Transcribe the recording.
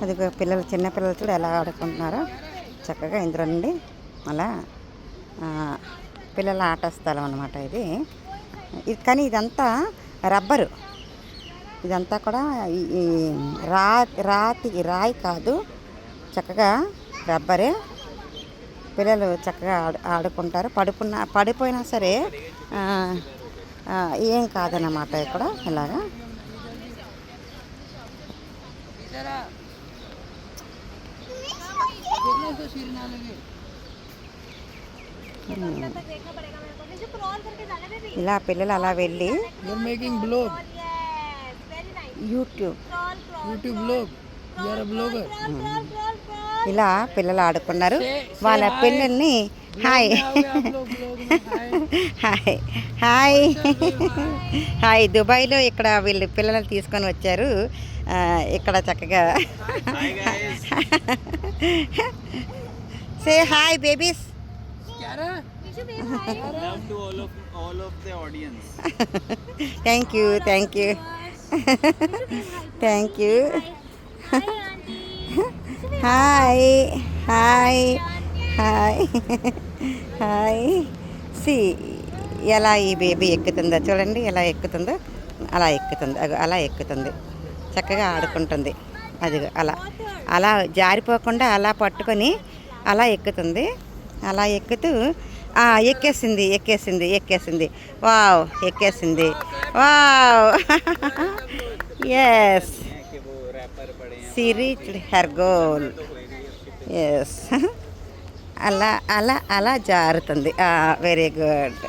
అది పిల్లలు చిన్నపిల్లలు కూడా ఎలా ఆడుకుంటున్నారో చక్కగా ఇందులో నుండి అలా పిల్లల ఆట స్థలం అన్నమాట ఇది. కానీ ఇదంతా రబ్బరు, ఇదంతా కూడా ఈ రాయి కాదు, చక్కగా రబ్బరే. పిల్లలు చక్కగా ఆడుకుంటారు. పడిపోయినా సరే ఏం కాదన్నమాట ఇక్కడ ఇలాగా. ఇలా పిల్లలు అలా వెళ్ళి యూట్యూబ్ ఇలా పిల్లలు ఆడుకున్నారు. వాళ్ళ పిల్లల్ని హాయ్ హాయ్ హాయ్ హాయ్ దుబాయ్లో ఇక్కడ వీళ్ళు పిల్లల్ని తీసుకొని వచ్చారు. ఇక్కడ చక్కగా say hi babies. Thank you thank you thank you. Hi hi hi hi. సి ఎలా ఈ బేబీ ఎక్కుతుందో చూడండి, ఎలా ఎక్కుతుందో. అలా ఎక్కుతుంది, అలా ఎక్కుతుంది, చక్కగా ఆడుకుంటుంది. అది అలా అలా జారిపోకుండా అలా పట్టుకొని అలా ఎక్కుతుంది. అలా ఎక్కుతూ ఎక్కేసింది ఎక్కేసింది ఎక్కేసింది. వావ్, ఎక్కేసింది. Wow, yes, she reached her goal. Yes, అలా అలా అలా జారుతుంది. Very good.